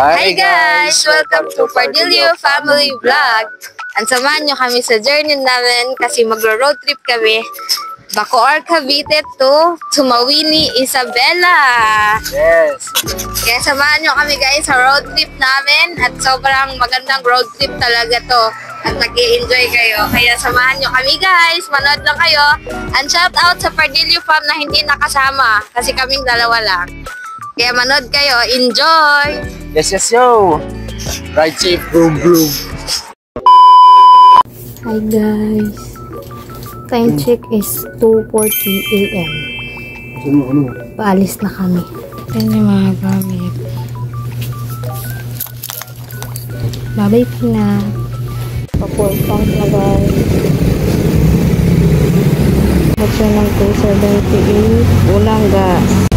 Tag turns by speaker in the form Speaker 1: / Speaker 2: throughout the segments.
Speaker 1: Hi guys! Welcome to Pardilio Family Vlog. Ang samahan nyo kami sa journey namin kasi magro-road trip kami. Bacoor, Cavite to Tumawini, Isabela.
Speaker 2: Yes!
Speaker 1: Kaya samahan nyo kami guys sa road trip namin at sobrang magandang road trip talaga to. At mag-i-enjoy kayo. Kaya samahan nyo kami guys. Manood lang kayo. And shout out sa Pardilio Fam na hindi nakasama kasi kaming dalawa lang. Kaya manood kayo. Enjoy!
Speaker 2: Yes, yo! Ride safe, boom, boom.
Speaker 1: Hi guys. Time check is 2:40 AM. Paalis na kami. Yan yung mga gamit. Babay na. Pa-full tank na guys. Butso ng 278. Ulang gas.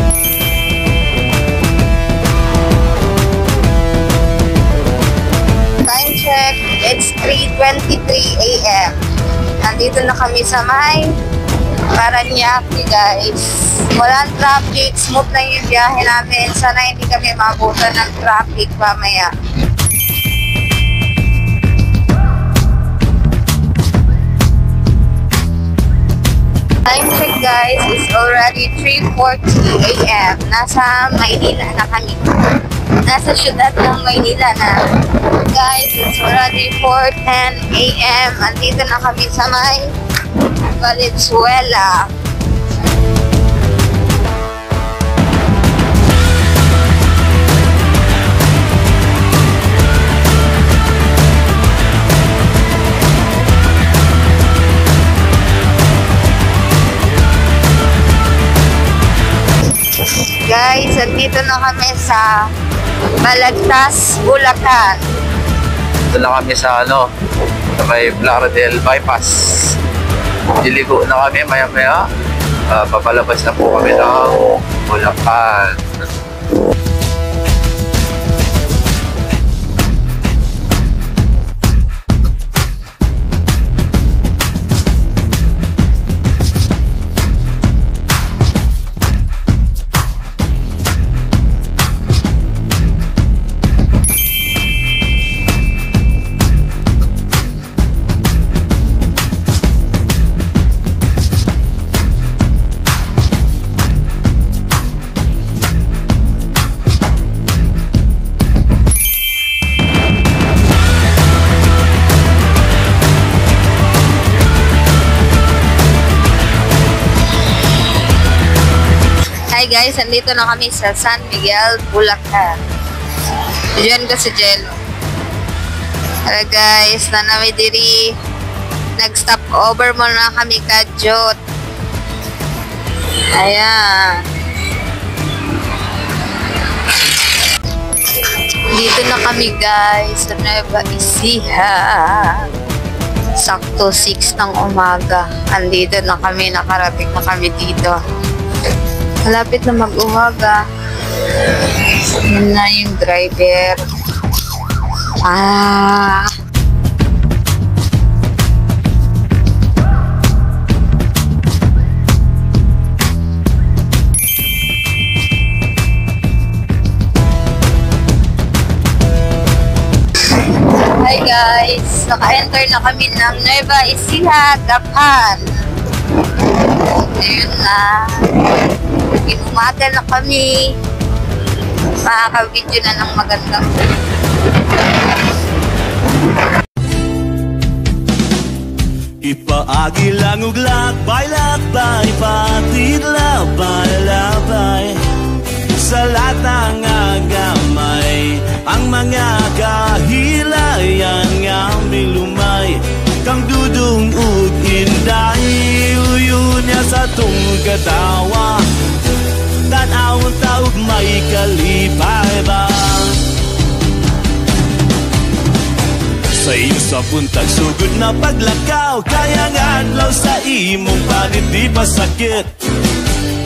Speaker 1: Time check. It's 3:23 AM. Nandito na kami sa may Paranaque guys. Walang traffic. Smooth na yung biyahe namin. Sana hindi kami mabutan ng traffic mamaya. Time check guys is already 3:40 AM. Nasa Maynila na kami. Nasa syudad ng Maynila na. Guys, it's already 4:10 AM. Andito na kami sa may Valenzuela. Guys, andito na kami sa Balagtas, Bulacan.
Speaker 2: Ito na kami sa sa may Blaradel Bypass. Diligo na kami maya-maya. Papalabas na po kami ng Bulacan.
Speaker 1: Hi guys, andito na kami sa San Miguel, Bulacan. Diyan ko si Jello. Hello guys, nanami diri. Nag-stop over muna kami kadyot. Ayan. Dito na kami guys sa Nueva Ecija. Sakto 6 ng umaga. Andito na kami, nakarating na kami dito. Malapit na mag-umaga. Yun na yung driver. Hi guys! Naka-enter na kami ng Nueva Ecija, Gapan. Ayun na. Inumaga na kami. Makaka-video na ng magandang.
Speaker 3: Ipaagi lang ug lakbay-lakbay, patid labay-labay. Sa lata nga gamay, ang mga kahilayan nga milumay. Kang dudong ug inday, uyo niya sa tung katawa. Tanawang taog may kalipay ba? Sa iyo sa puntag sugod na paglakaw, kaya nga adlaw sa imong panit di pa sakit.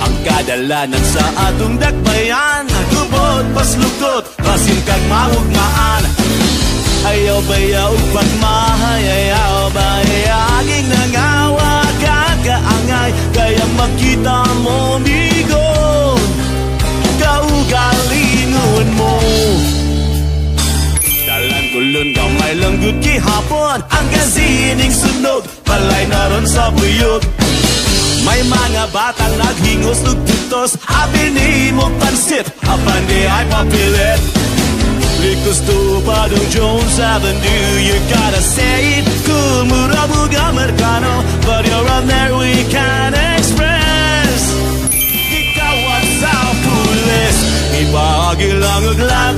Speaker 3: Ang kadalanan sa atong dakbayan, gubot paslukot, pasin kag maugmaan. Ayaw bayaw pagmahay, ayaw bayaging nangawa kakaangay. Kaya makita mo migon, kaugalingon mo. good kihapon. Ang gazining sunog, palay na ron sa buyog. May mga batang naghingos ng tutos, abi ni mo pansit, apan di ay papilit. Likus to Padong Jones Avenue, you gotta say it cool, Murabuga Mercano, but you're on there Weekend Express. Ikaw at sa pulis, ibagi lang aglat.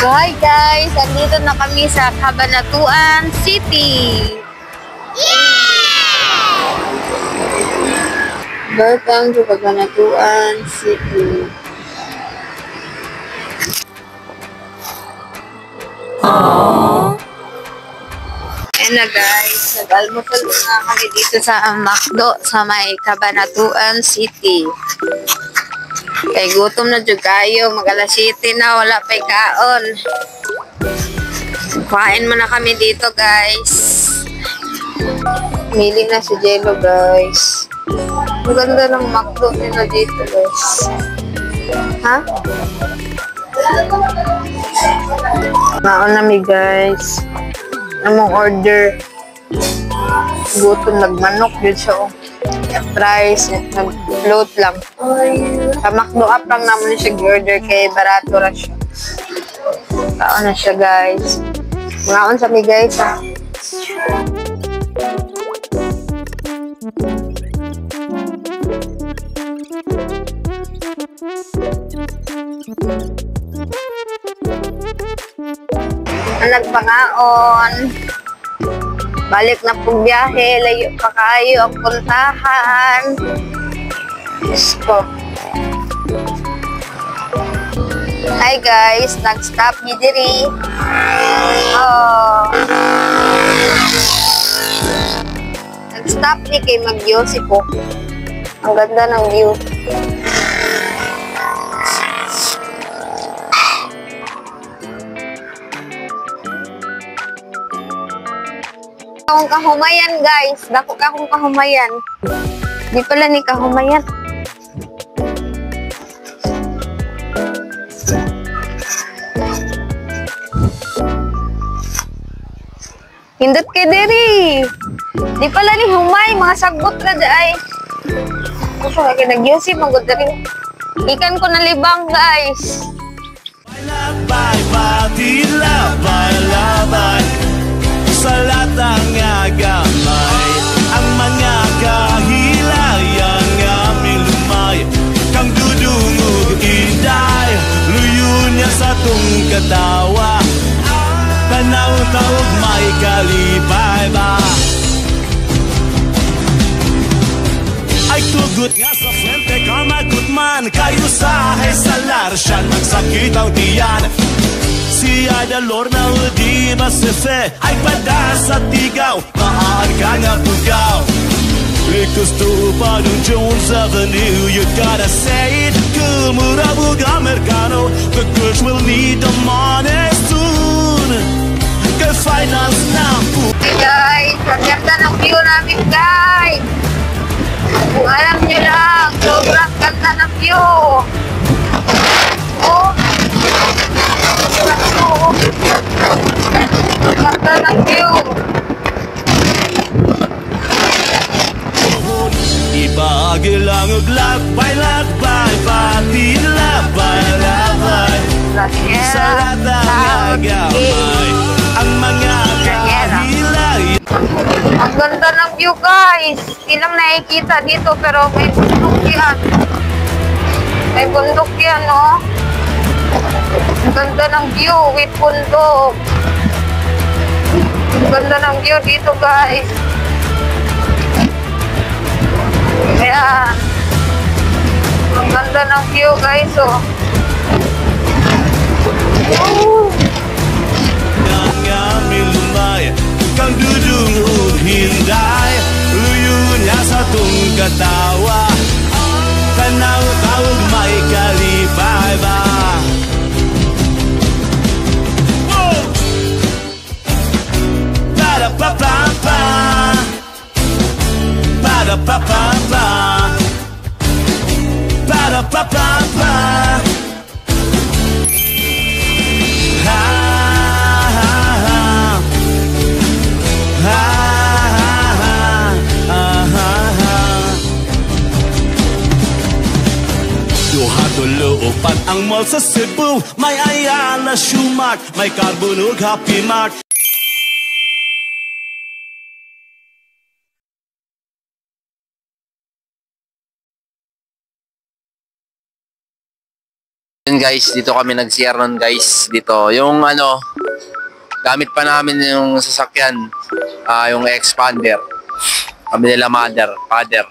Speaker 1: So hi guys, andito na kami sa Cabanatuan City. Welcome to Cabanatuan City. Ayan na guys, nag-almusal na kami dito sa McDo sa may Cabanatuan City. Kay gutom na dyan kayo, mag-alas 7 na, wala pa'y kaon. Kain mo na kami dito guys. Mili na si Jello guys. Ang ganda ng McDo nila dito guys. Ha? Maon nami guys. Among order. Gutom nagmanok dito siya oh. Price, nag-float lang. Sa McDo up lang naman siya gi-order kay barato ra siya. Kaon na siya guys. Maon sa mi guys ha. Nagpangaon. Balik na po biyahe, layo pa kayo ang puntahan. Diyos ko. Hi guys, nag-stop ni diri. Oh. Nag-stop ni kay Mag-Yossi po. Ang ganda ng view. Akong kahumayan guys, dako ka akong kahumayan. Di pala ni kahumayan. Hindot kay diri. Di pala ni humay, mga sagbot na daay. Gusto ka kinag-Yossi, magod diri. Ikan ko na libang guys.
Speaker 3: Labay, labay, labay. Sa latang agamay, ang mga kahilayan nga milumay, kang dudungog inday, luyo niya sa tung katawa, tanaw-tawag may kalipay ba? Ay tugot nga sa frente ka magutman, kayo sa hesalar siya magsakit ang tiyan. Si Adalor na di masife, ay pada sa tigaw, maan ka nga pugaw. Likus to Padong Jones Avenue, you gotta say it cool, Murabuga Mercano, the girls will need the money soon. Kay finals na po.
Speaker 1: Hey guys, ang ganda ng view namin guys. Kung alam nyo lang, sobrang ganda ng view. Oh. Ganda ng view.
Speaker 3: Ibagi lang ang lakbay, pati labay. Sa latang agamay, ang mga kahilay.
Speaker 1: Ang ganda ng view guys. Ilang nakikita dito pero may bundok yan. May bundok yan oh. Ang ganda ng view with bundok. Ang ganda ng view dito guys. Ayan. Ang ganda ng view guys oh.
Speaker 3: Lumay, kang dudungog hinday, luyo niya sa tung katawa, tanaw-tawag may kalipay ba? Para-pa-pa-pa, para-pa-pa-pa, para-pa-pa-pa. Apat ang mall sa Cebu, may Ayala Shoe Mart, may Carbon ug Happy Mart.
Speaker 2: Guys, dito kami nag-CR nun guys. Dito, yung ano, gamit pa namin yung sasakyan, yung expander. Kami nila mother, father,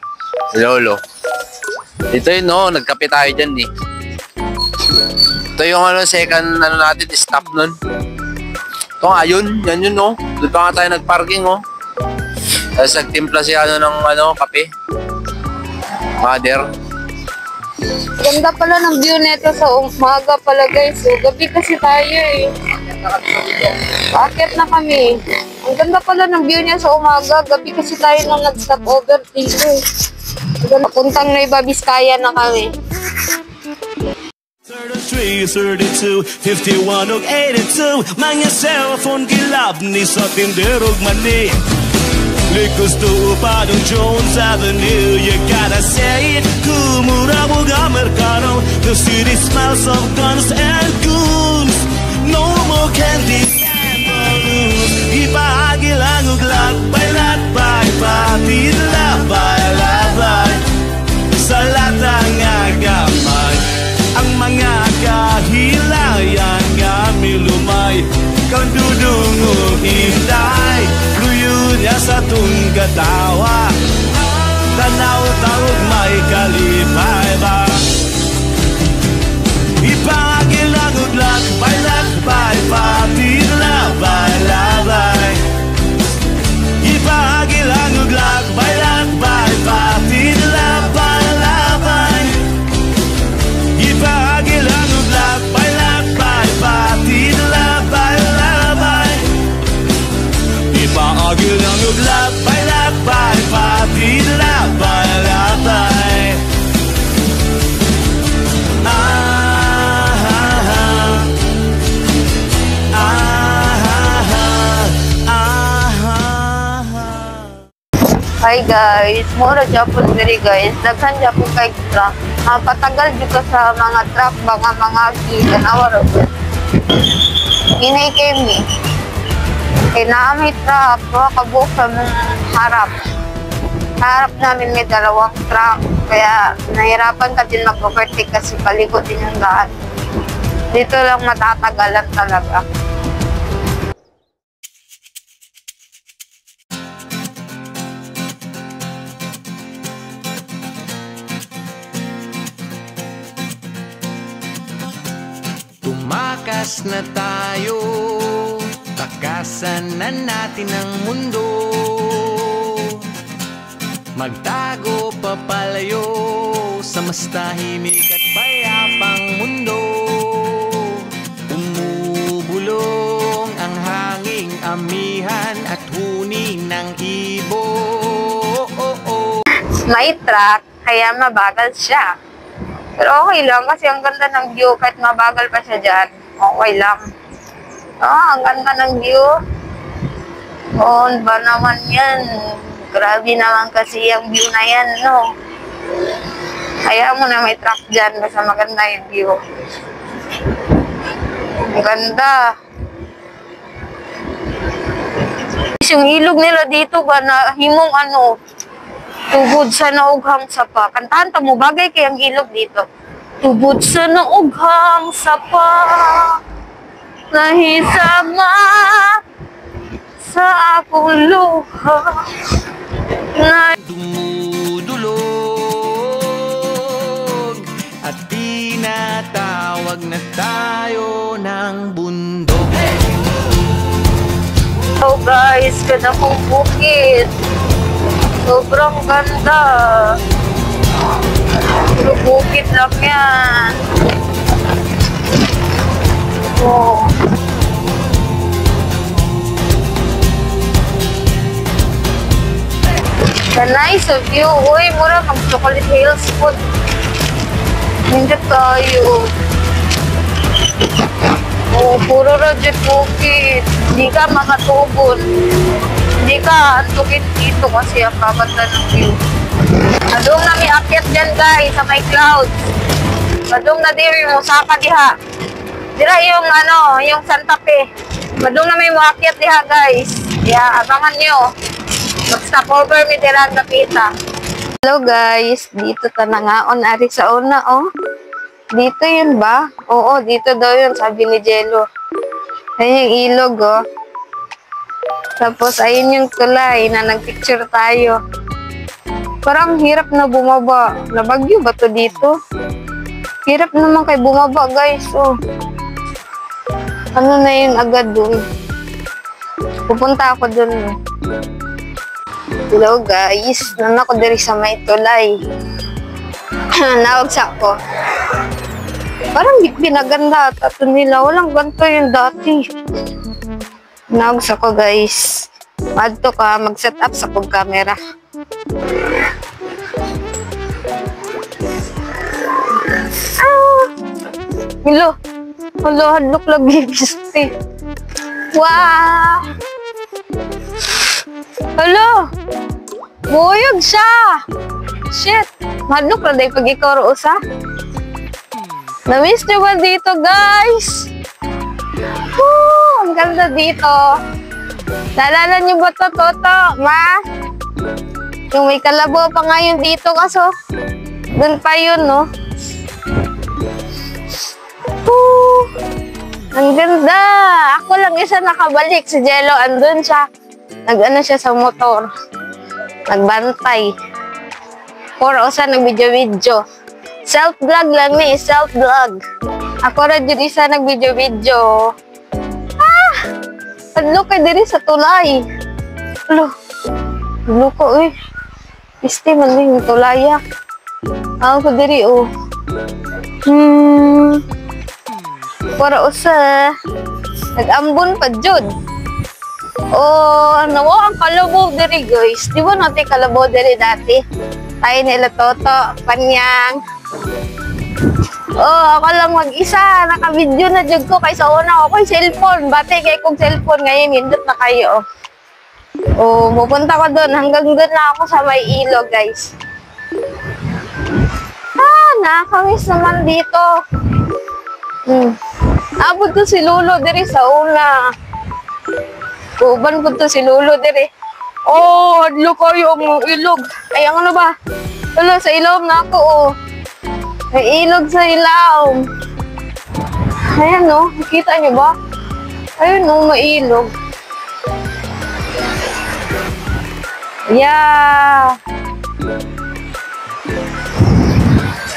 Speaker 2: lolo. Dito yun, no, nagkape tayo dyan eh. Ito yung ano, second ano natin, stop nun. Ito nga, yun, yan yun, no. Doon pa nga tayo nagparking, no. Tapos nagtimpla siya ano, ng ano, kape. Mother.
Speaker 1: Ganda pala ng view nito sa umaga pala guys. So, gabi kasi tayo eh. Bakit na kami? Ang ganda pala ng view niya sa umaga. Gabi kasi tayo nung nag-stop over dito eh. Puntang Nueva Vizcaya na kami.
Speaker 3: 33, 32, 51 ug 82. Mga cellphone gilab ni sa tinderog mani. Liquors to Upadong Jones Avenue, you gotta say it. Kumurabuga Mercado, the city smells of guns and goons. No more candy and balloons. Ipahagi lang ug lakbay, patid labay. Sa latang nga gamay, ang mga kahilayan nga milumay. Kandudong ug inday, luya sa tung katawa. Tanaw taog may kalipay ba? Ipagil ang uglak, lakbay, patid labay. Ipagil ang uglak, lakbay, patid labay. Ipagil ang uglak, lakbay, patid labay. Ipaagil ang uglak, lakbay, patid labay.
Speaker 1: Hi guys, mura Japon diri guys. Daghan Japon kay truck. Patagal dito sa mga truck, mga tanawa ro. Inay kami. Naamay truck, kabuok sa harap. Harap namin may dalawang truck. Kaya nahirapan ka din mag-overtake kasi palikot din yung daan. Dito lang matatagalan talaga.
Speaker 4: Tumakas na tayo, takasan na natin ang mundo. Magtago papalayo sa mas tahimik at payapang mundo. Umubulong ang hanging amihan at huni ng ibo.
Speaker 1: May truck, kaya mabagal siya. Pero okay lang kasi ang ganda ng view kahit mabagal pa siya dyan. Okay lang. Ang ganda ng view. Ba naman yan. Grabe naman kasi yung view na yan, no? Kaya mo na may truck dyan basta maganda yung view. Ang ganda. Yung ilog nila dito ba na himong ano, tubod sa naughang sapa. Kantahan ta mo, bagay kayang ilog dito. Tubod sa naughang sapa, nahisama sa akong luha.
Speaker 4: Dumudulog at tinatawag na tayo ng bundok.
Speaker 1: Oh guys, ganda kong bukid. Sobrang ganda. Pero bukid lang yan. Oh. The nice of you. Uy, mura mag-Chocolate Hills food. Hindi tayo. Oh, puro rajit bukid. Hindi ka makatubon. Hindi ka antukin dito kasi ang babanda ng view. Doon namin akyat dyan guys sa may clouds. Madung na diri mo saka diha. Dira yung ano, yung Santa Fe. Madung na may maakyat diha guys. Kaya abangan nyo. Mag-stop over mi dira ang kapita. Hello guys, dito ta na nga on ari sa una oh. Dito yun ba? Oo, dito daw yun sabi ni Jello. Ayun yung ilog oh. Tapos ayun yung tulay na nagpicture tayo. Parang hirap na bumaba. Nabagyo ba to dito? Hirap naman kay bumaba guys oh. Ano na yun agad dun? Pupunta ako dun. Hello guys, nana ko diri sa may tulay. Nawag sa ako. Parang di pinaganda at ato nila. Walang ganito yung dati. Nawag sa ko guys. Madto ka mag-set up sa kong camera. Hello. Hello, hadlok lagi bisti. Wow! Hello! Buyog siya! Shit! Hadlok na dahil pag ikaw roos ha? Na-miss nyo ba dito guys? Woo! Ang ganda dito. Naalala nyo ba to, Toto? Ma? Yung may kalabaw pa ngayon dito kaso doon pa yun, no? Woo! Ang ganda! Ako lang isa nakabalik. Si Jello, andun siya. Nag-ano siya sa motor. Nagbantay. Usa nag-video-video. Self-vlog lang ni, self-vlog. Ako rin yun isa nag-video-video. Ah! Padlo kay diri sa tulay. Padlo. Padlo ko, eh. Pisti, maling tulaya. Ako ko diri, oh. Para usa. Nag-ambon pa, Jud. Oh, nawa ang kalabaw diri, guys. Di ba natin kalabaw diri dati? Tayo nila Toto, Panyang. Oh, ako lang mag-isa. Naka-video na Jud ko. Kaysa una ako yung cellphone. Bate kay kong cellphone ngayon. Hindot na kayo, oh. Oh, pupunta ko doon. Hanggang doon na ako sa may ilog, guys. Ah, nakakamiss naman dito. Abot ko si Lolo diri sa una. Uban ko to si Lolo diri. Oh, hadlo kayo ang ilog. Ay, ang ano ba? Wala, sa ilaw na ako, oh. May ilog sa ilaw. Ayan, no? Nakita niyo ba? Ayun, no? May ilog. Yeah.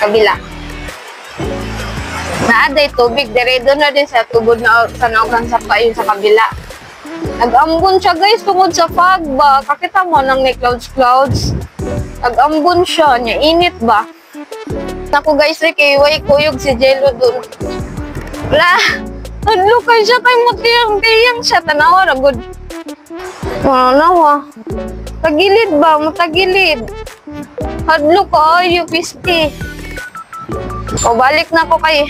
Speaker 1: Kabila. Naaday tubig. Diredo na din sa tubod na sa naugang sapa yun sa kabila. Nag-ambon siya guys tungod sa fog ba. Kakita mo nang may clouds. Nag-ambon siya. Nya init ba? Ako guys, kay way kuyog si Jello dun. Wala. Hadlukay siya kay matiyang siya. Tanawa na good. Nawa. Tagilid ba? Matagilid. Hadlok kayo, pisti. O, balik na ako kay...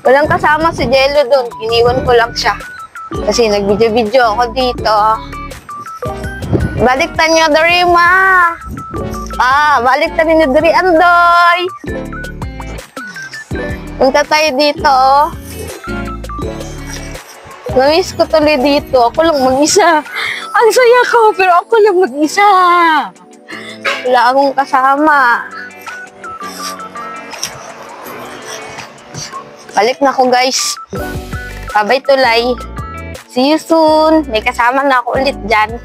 Speaker 1: Walang kasama si Jello dun. Iniwan ko lang siya. Kasi nag-video-video ako dito. Baliktan nyo, Dari, ma. Baliktan nyo, Dari, Andoy. Punta tayo dito. Namiss ko tuloy dito. Ako lang mag-isa. Ang saya ko, pero ako lang mag-isa. Wala akong kasama. Balik na ako, guys. Bye-bye, tulay. See you soon. May kasama na ako ulit dyan.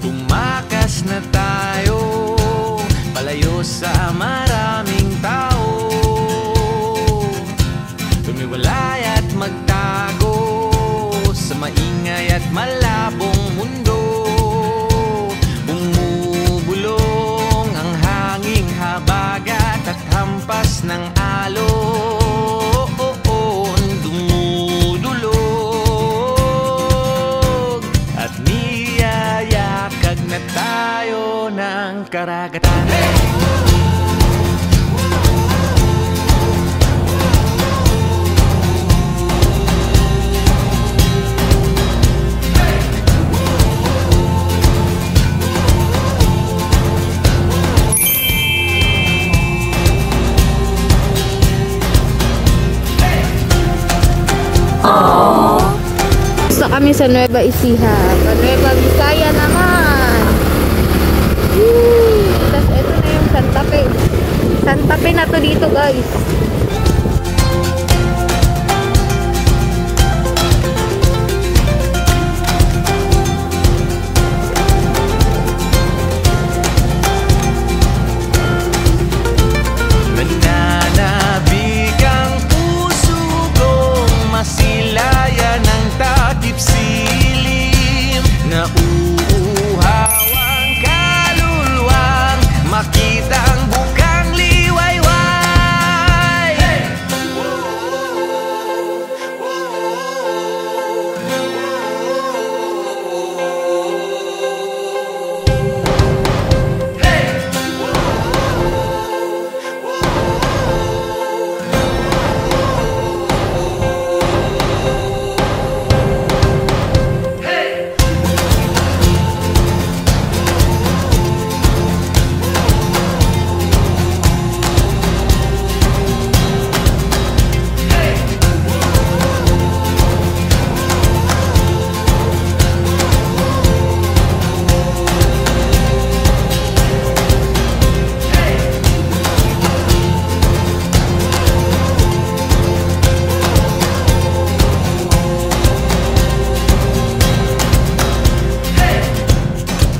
Speaker 4: Tumakas na tayo, palayo sa maraming tao. Tumiwalay at magtago sa maingay at malabong mundo. Bumubulong ang hanging habagat at hampas ng alon. Dumudulog at niyayakag na tayo ng karagatan.
Speaker 1: Gusto kami sa Nueva Ecija. Sa Nueva Vizcaya naman. Tapos ito na yung Santa Fe. Santa Fe na to dito, guys.
Speaker 4: Nananabik ang puso kong masilayan ng takip silim. Nauuhaw ang kaluluwang makita ang bukang liwayway. Hey!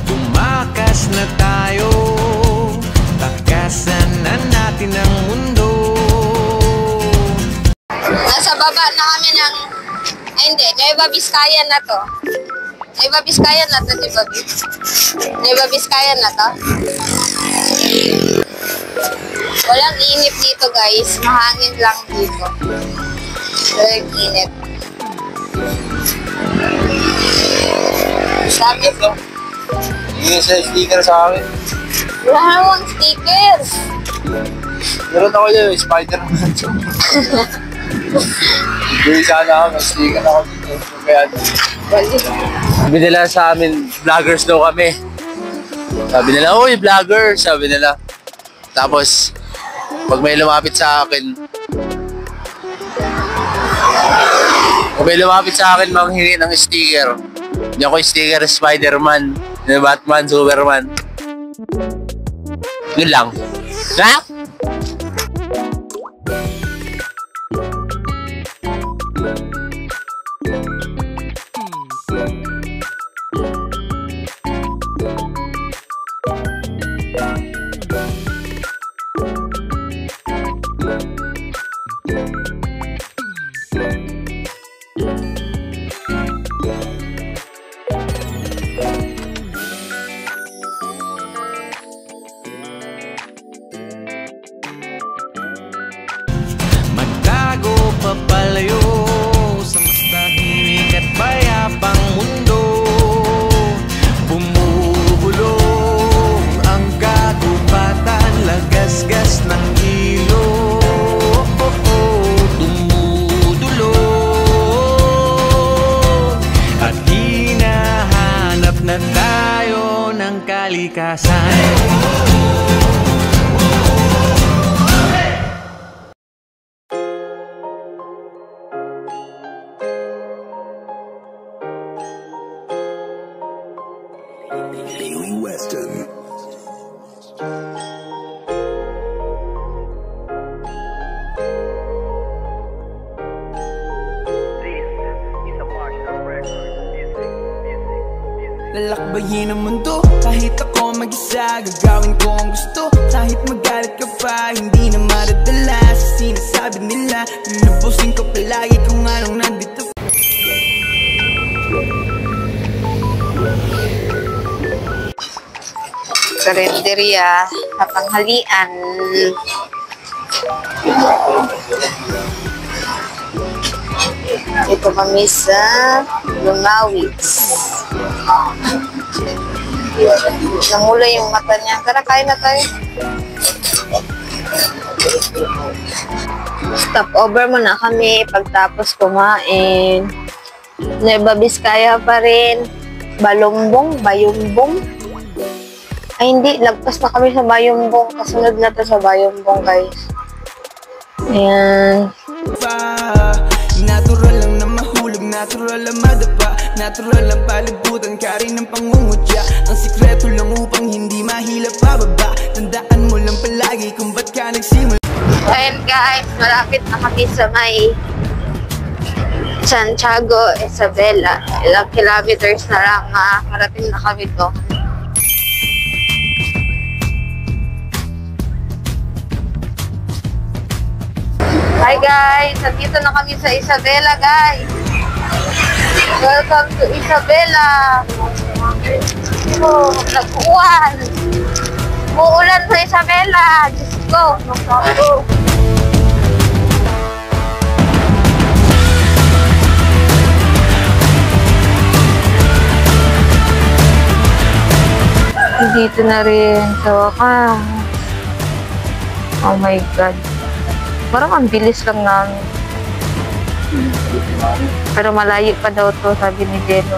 Speaker 4: Tumakas na tayo, takasan na natin ang mundo.
Speaker 1: Nasa baba na kami ng... Ay, hindi. Nueva Vizcaya na to. Nueva Vizcaya na to, di ba? Nueva Vizcaya na to. Walang init dito, guys. Mahangin lang dito. Walang init. Sabi ko,
Speaker 2: Yung sa sticker sa akin.
Speaker 1: wala namang stickers.
Speaker 2: Meron ako yun, Spider-Man. Hindi sana ako, may sticker ako dito. Kaya sabi nila sa amin, vloggers daw kami. Sabi nila, uy, vlogger, sabi nila. Tapos, pag may lumapit sa akin, manghingi ng sticker. Hindi ako yung sticker Spider-Man, Batman, Superman. Yun lang. Ha?
Speaker 4: Magtago papalayo sa mas tahimik at payapang mundo. Bumubulong ang kagubatan, lagasgas ng ilog. Tumutulog at hinahanap na tayo ng kalikasan.
Speaker 5: Lalakbayin ang mundo, kahit ako mag-isa. Gagawin ko ang gusto, kahit magalit ka pa. Hindi na madadala sa sinasabi nila. Lulubusin ko palagi kung anong nandito.
Speaker 1: Karinderya, kapanghalian. Ito kami sa Lungawits. Namula yung mata niya. Tara, kain na tayo. Stop over muna kami pagtapos kumain. Nueva Vizcaya pa rin. Balumbong, Bayumbong. Ay hindi, lagpas na kami sa Bayumbong. Kasunod na to sa Bayumbong, guys. Ayan.
Speaker 5: Natural lang na natural ang madapa, natural ang palibutan, kari ng pangungutya. Ang sikreto lang upang hindi mahila pababa. Tandaan mo lang palagi kung ba't ka nagsimula.
Speaker 1: Ayan guys, malapit na kami sa may Santiago, Isabela. Ilang kilometers na lang, makakarating na kami to. Hi guys, nandito na kami sa Isabela guys. Welcome to Isabela. Oh, nag-uwan. Uulan sa Isabela. Diyos ko. Dito na rin sa wakas. Oh my God. Parang ang bilis lang namin. Pero malayo pa daw to, sabi ni Jeno.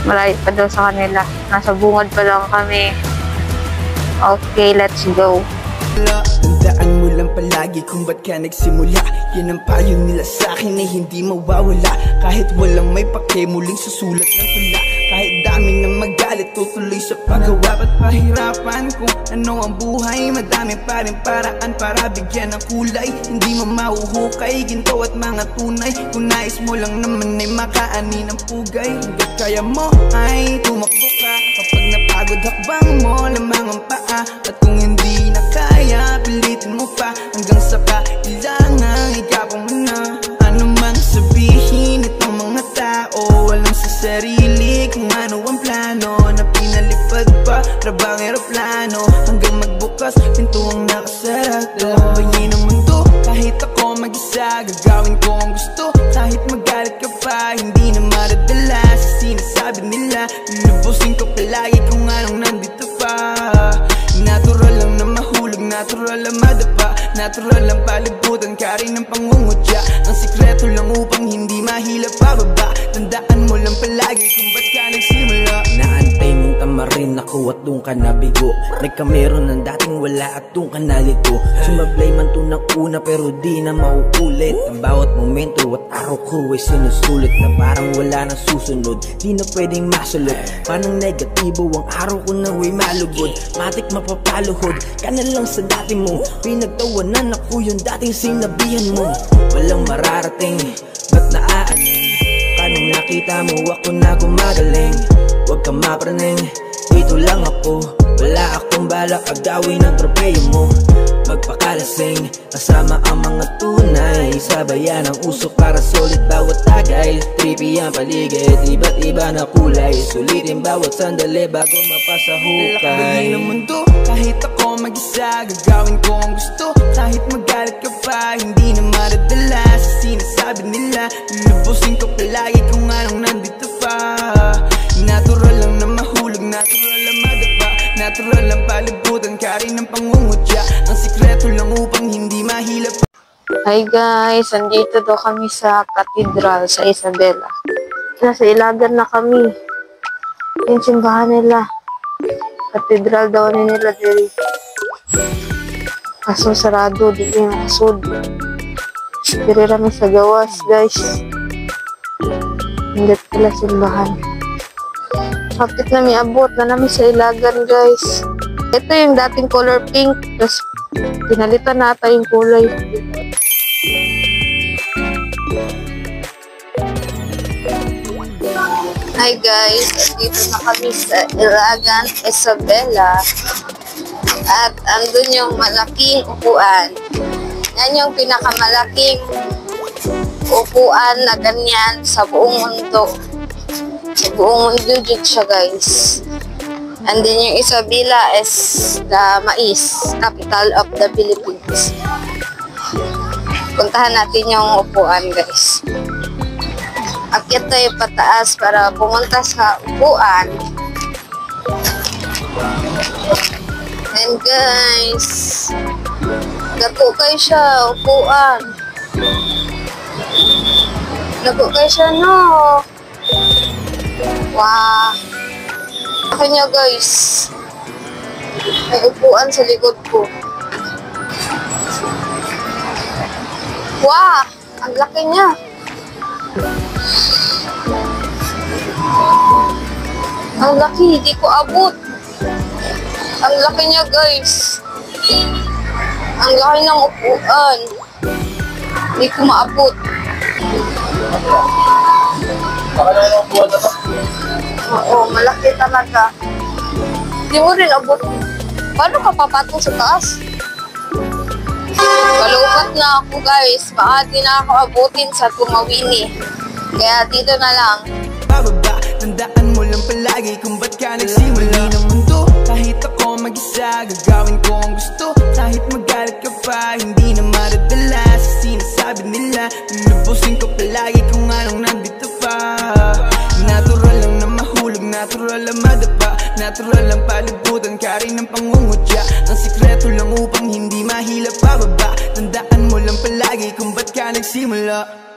Speaker 1: Malayo pa daw sa kanila. Nasa bungad pa lang kami. Okay, let's go.
Speaker 5: Tandaan mo lang palagi kung ba't ka nagsimula. Yan ang payo nila sa'kin ay hindi mawawala. Kahit walang may pake, muling susulat ng tula. Kahit dami ng magalit, tutuloy sa paggawa. Ba't pahirapan kung ano ang buhay? Madami pa rin paraan para bigyan ng kulay. Hindi mo mahuhukay, ginto at mga tunay. Kung nais mo lang naman ay makaani ng pugay. Hanggat kaya mo ay tumakbo ka. Kapag napagod hakbang mo lamang ang paa. At kung hindi na kaya, pilitin mo pa. Hanggang sa kailangan, ikapang mo na. Ano mang sabihin itong mga tao, walang sa sarili kung ano ang plano. Na pinalipad pa, rabang aeroplano. Hanggang magbukas, pinto ang nakasara. Dalawayin ang mundo, kahit ako mag-isa. Gagawin ko ang gusto, kahit magalit ka pa. Hindi na maradala sa sinasabi nila. Lulubusin ko palagi kung anong nandito pa. Natural lang na mahulog, natural ang madapa, natural ang palibutan, kari ng pangungutya. Ang sikreto lang upang hindi mahila pababa. Tandaan mo lang palagi kung ba't ka nagsimula. Naantay mong tamarin ako at doon ka nabigo. Nagkamero ng dating wala at doon ka nalito. Sumablay man to ng una pero di na mauulit. Ang bawat momento at araw ko ay sinusulit na parang wala na susunod. Di na pwedeng masulot, parang negatibo ang araw ko na way malugod. Matik mapapaluhod ka na lang sa dati mo. Pinagtawanan ako yung dating sinabihan mo. Walang mararating, ba't naaaning? Kanong nakita mo ako na gumagaling. Huwag ka mapraning, dito lang ako. Wala akong balak agawin ang tropeyo mo. Magpakalasing, kasama ang mga tunay. Sabayan ang usok para solid bawat tagay. Trippy ang paligid, iba't iba na kulay. Sulitin bawat sandali bago mapasahukay. Lakbayin ang mundo, kahit ako mag-isa. Gagawin ko ang gusto, kahit magalit ka pa. Hindi na maradala sa sinasabi nila. Lulubusin ko palagi kung anong nandito pa. Natural lang na mahulog, natural ang madapa, natural ang palibutan, kari ng pangungutya. Ang sikreto lang upang hindi mahila.
Speaker 1: Hi guys, andito daw kami sa Cathedral sa Isabela. Nasa Ilagan na kami. Yung simbahan nila. Cathedral daw nila diri. Kaso sarado, di yung makasud. Diri rami sa gawas guys. Hindi pala simbahan. Kapit na may abot na namin sa Ilagan guys. Ito yung dating color pink. Tapos pinalitan nata yung kulay. Hi guys, dito na kami sa Ilagan, Isabela. At andun yung malaking upuan. Yan yung pinakamalaking upuan na ganyan sa buong mundo. Sa buong mundo dito siya guys. And then yung Isabela is the mais, capital of the Philippines. Puntahan natin yung upuan guys. Akyat tayo pataas para pumunta sa upuan. And guys, gato kayo siya, upuan. Gato kayo siya, no? Wow. Ako niya guys. May upuan sa likod ko. Wow! Ang laki niya. Ang laki, hindi ko abot. Ang laki niya, guys. Ang laki ng upuan. Hindi ko maabot. Oo, malaki talaga. Hindi mo rin abot. Paano ka papatong sa taas? Malupat na ako, guys. Baka di na ako abutin sa tumawini. Kaya dito na lang.
Speaker 5: Bababa, tandaan mo lang palagi kung ba't ka nagsimula ng mundo. Kahit ako mag-isa, gagawin ko ang gusto. Kahit magalit ka pa, hindi na madadala sa sinasabi nila. Lulubusin ko palagi kung anong nandito pa. Natural lang na mahulog, natural lang madapa, natural lang palibutan ka rin ng pangungutya. Ang sikreto lang upang hindi mahila pababa. Tandaan mo lang palagi kung ba't ka nagsimula.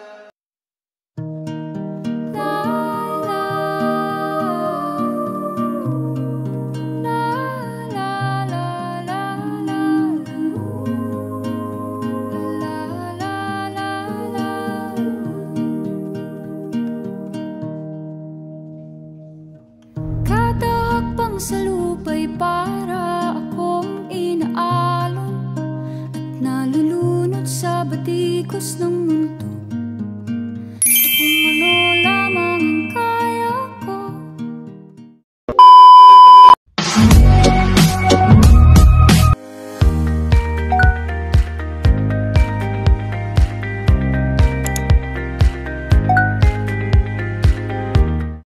Speaker 6: Sa lupa'y para akong inaalon at nalulunod sa batikos ng